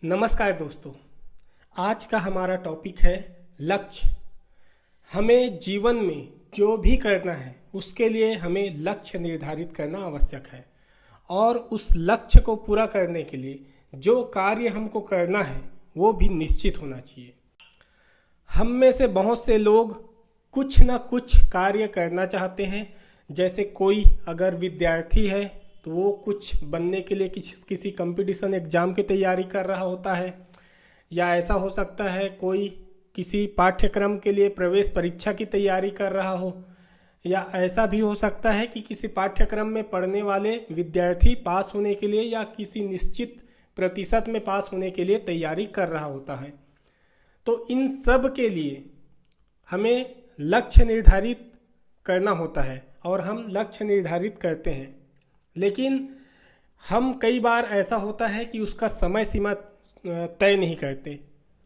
नमस्कार दोस्तों। आज का हमारा टॉपिक है लक्ष्य। हमें जीवन में जो भी करना है उसके लिए हमें लक्ष्य निर्धारित करना आवश्यक है और उस लक्ष्य को पूरा करने के लिए जो कार्य हमको करना है वो भी निश्चित होना चाहिए। हम में से बहुत से लोग कुछ ना कुछ कार्य करना चाहते हैं। जैसे कोई अगर विद्यार्थी है तो वो कुछ बनने के लिए किसी कंपटीशन एग्ज़ाम की तैयारी कर रहा होता है, या ऐसा हो सकता है कोई किसी पाठ्यक्रम के लिए प्रवेश परीक्षा की तैयारी कर रहा हो, या ऐसा भी हो सकता है कि किसी पाठ्यक्रम में पढ़ने वाले विद्यार्थी पास होने के लिए या किसी निश्चित प्रतिशत में पास होने के लिए तैयारी कर रहा होता है। तो इन सब के लिए हमें लक्ष्य निर्धारित करना होता है और हम लक्ष्य निर्धारित करते हैं, लेकिन हम कई बार ऐसा होता है कि उसका समय सीमा तय नहीं करते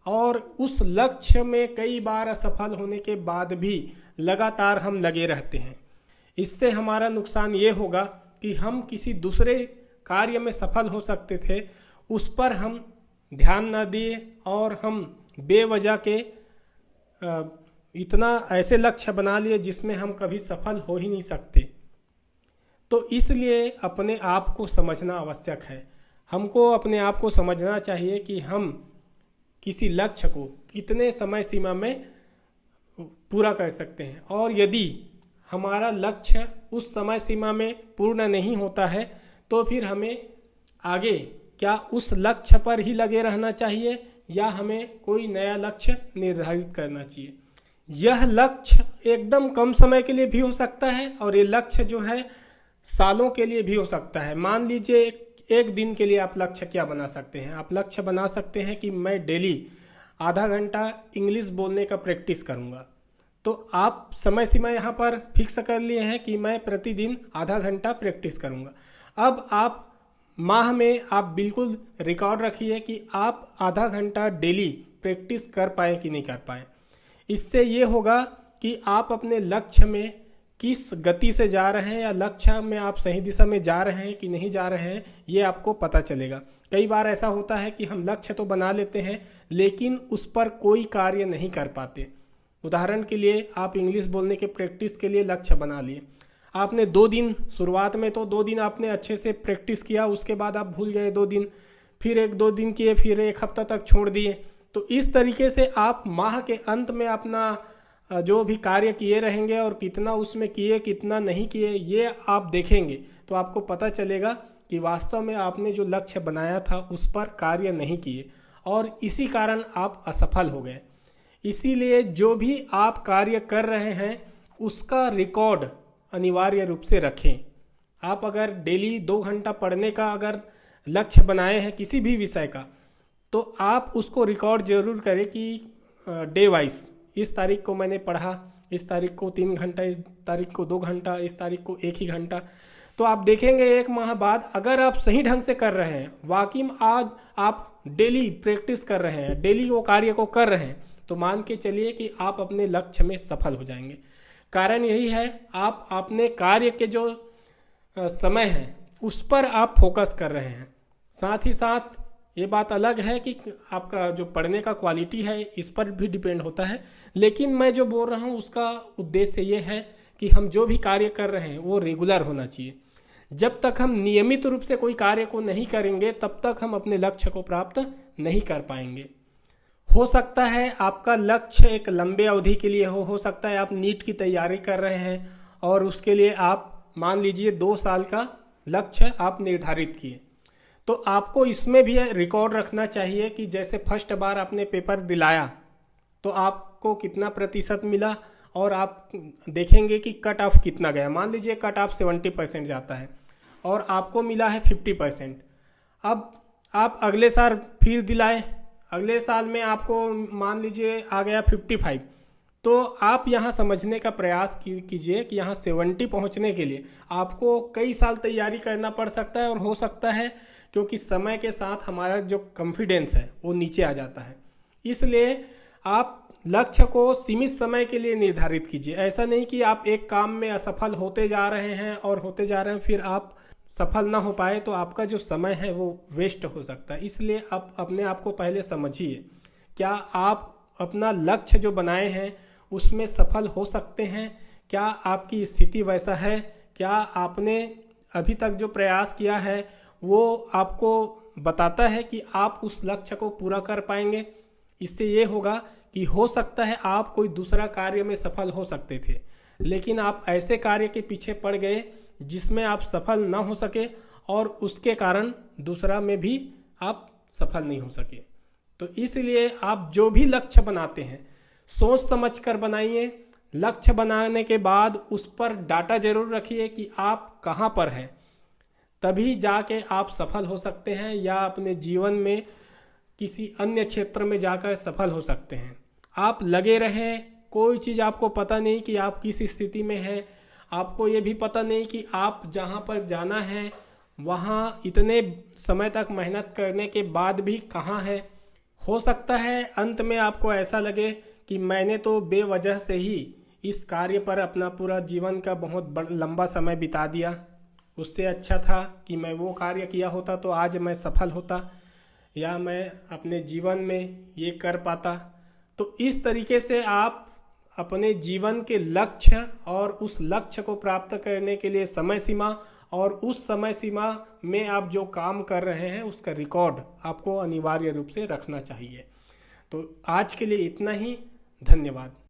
और उस लक्ष्य में कई बार असफल होने के बाद भी लगातार हम लगे रहते हैं। इससे हमारा नुकसान ये होगा कि हम किसी दूसरे कार्य में सफल हो सकते थे, उस पर हम ध्यान न दिए और हम बेवजह के इतना ऐसे लक्ष्य बना लिए जिसमें हम कभी सफल हो ही नहीं सकते। तो इसलिए अपने आप को समझना आवश्यक है। हमको अपने आप को समझना चाहिए कि हम किसी लक्ष्य को कितने समय सीमा में पूरा कर सकते हैं, और यदि हमारा लक्ष्य उस समय सीमा में पूर्ण नहीं होता है तो फिर हमें आगे क्या उस लक्ष्य पर ही लगे रहना चाहिए या हमें कोई नया लक्ष्य निर्धारित करना चाहिए। यह लक्ष्य एकदम कम समय के लिए भी हो सकता है और ये लक्ष्य जो है सालों के लिए भी हो सकता है। मान लीजिए एक दिन के लिए आप लक्ष्य क्या बना सकते हैं। आप लक्ष्य बना सकते हैं कि मैं डेली आधा घंटा इंग्लिश बोलने का प्रैक्टिस करूंगा। तो आप समय सीमा यहाँ पर फिक्स कर लिए हैं कि मैं प्रतिदिन आधा घंटा प्रैक्टिस करूंगा। अब आप माह में आप बिल्कुल रिकॉर्ड रखिए कि आप आधा घंटा डेली प्रैक्टिस कर पाएँ कि नहीं कर पाएँ। इससे ये होगा कि आप अपने लक्ष्य में किस गति से जा रहे हैं या लक्ष्य में आप सही दिशा में जा रहे हैं कि नहीं जा रहे हैं, ये आपको पता चलेगा। कई बार ऐसा होता है कि हम लक्ष्य तो बना लेते हैं लेकिन उस पर कोई कार्य नहीं कर पाते। उदाहरण के लिए आप इंग्लिश बोलने के प्रैक्टिस के लिए लक्ष्य बना लिए, आपने 2 दिन शुरुआत में तो 2 दिन आपने अच्छे से प्रैक्टिस किया, उसके बाद आप भूल गए 2 दिन, फिर 1-2 दिन किए, फिर 1 हफ्ता तक छोड़ दिए। तो इस तरीके से आप माह के अंत में अपना जो भी कार्य किए रहेंगे और कितना उसमें किए कितना नहीं किए ये आप देखेंगे तो आपको पता चलेगा कि वास्तव में आपने जो लक्ष्य बनाया था उस पर कार्य नहीं किए और इसी कारण आप असफल हो गए। इसीलिए जो भी आप कार्य कर रहे हैं उसका रिकॉर्ड अनिवार्य रूप से रखें। आप अगर डेली 2 घंटा पढ़ने का अगर लक्ष्य बनाए हैं किसी भी विषय का, तो आप उसको रिकॉर्ड जरूर करें कि डे वाइज इस तारीख को मैंने पढ़ा, इस तारीख को 3 घंटा, इस तारीख को 2 घंटा, इस तारीख को 1 ही घंटा। तो आप देखेंगे 1 माह बाद अगर आप सही ढंग से कर रहे हैं, वाकई में आज आप डेली प्रैक्टिस कर रहे हैं, डेली वो कार्य को कर रहे हैं, तो मान के चलिए कि आप अपने लक्ष्य में सफल हो जाएंगे। कारण यही है आप अपने कार्य के जो समय है उस पर आप फोकस कर रहे हैं। साथ ही साथ ये बात अलग है कि आपका जो पढ़ने का क्वालिटी है इस पर भी डिपेंड होता है, लेकिन मैं जो बोल रहा हूँ उसका उद्देश्य ये है कि हम जो भी कार्य कर रहे हैं वो रेगुलर होना चाहिए। जब तक हम नियमित रूप से कोई कार्य को नहीं करेंगे तब तक हम अपने लक्ष्य को प्राप्त नहीं कर पाएंगे। हो सकता है आपका लक्ष्य एक लंबे अवधि के लिए हो सकता है आप नीट की तैयारी कर रहे हैं और उसके लिए आप मान लीजिए 2 साल का लक्ष्य आप निर्धारित किए, तो आपको इसमें भी रिकॉर्ड रखना चाहिए कि जैसे फर्स्ट बार आपने पेपर दिलाया तो आपको कितना प्रतिशत मिला और आप देखेंगे कि कट ऑफ कितना गया। मान लीजिए कट ऑफ 70% जाता है और आपको मिला है 50%। अब आप अगले साल फिर दिलाए, अगले साल में आपको मान लीजिए आ गया 55। तो आप यहाँ समझने का प्रयास कीजिए कि यहाँ 70 पहुँचने के लिए आपको कई साल तैयारी करना पड़ सकता है, और हो सकता है क्योंकि समय के साथ हमारा जो कॉन्फिडेंस है वो नीचे आ जाता है। इसलिए आप लक्ष्य को सीमित समय के लिए निर्धारित कीजिए। ऐसा नहीं कि आप एक काम में असफल होते जा रहे हैं और होते जा रहे हैं, फिर आप सफल ना हो पाए तो आपका जो समय है वो वेस्ट हो सकता है। इसलिए आप अपने आप को पहले समझिए, क्या आप अपना लक्ष्य जो बनाए हैं उसमें सफल हो सकते हैं? क्या आपकी स्थिति वैसा है? क्या आपने अभी तक जो प्रयास किया है वो आपको बताता है कि आप उस लक्ष्य को पूरा कर पाएंगे? इससे ये होगा कि हो सकता है आप कोई दूसरा कार्य में सफल हो सकते थे, लेकिन आप ऐसे कार्य के पीछे पड़ गए जिसमें आप सफल ना हो सके और उसके कारण दूसरा में भी आप सफल नहीं हो सके। तो इसलिए आप जो भी लक्ष्य बनाते हैं सोच समझ कर बनाइए। लक्ष्य बनाने के बाद उस पर डाटा जरूर रखिए कि आप कहाँ पर हैं, तभी जाके आप सफल हो सकते हैं या अपने जीवन में किसी अन्य क्षेत्र में जाकर सफल हो सकते हैं। आप लगे रहें, कोई चीज़ आपको पता नहीं कि आप किस स्थिति में हैं, आपको ये भी पता नहीं कि आप जहाँ पर जाना है वहाँ इतने समय तक मेहनत करने के बाद भी कहाँ है। हो सकता है अंत में आपको ऐसा लगे कि मैंने तो बेवजह से ही इस कार्य पर अपना पूरा जीवन का बहुत लंबा समय बिता दिया, उससे अच्छा था कि मैं वो कार्य किया होता तो आज मैं सफल होता या मैं अपने जीवन में ये कर पाता। तो इस तरीके से आप अपने जीवन के लक्ष्य और उस लक्ष्य को प्राप्त करने के लिए समय सीमा और उस समय सीमा में आप जो काम कर रहे हैं उसका रिकॉर्ड आपको अनिवार्य रूप से रखना चाहिए। तो आज के लिए इतना ही। धन्यवाद।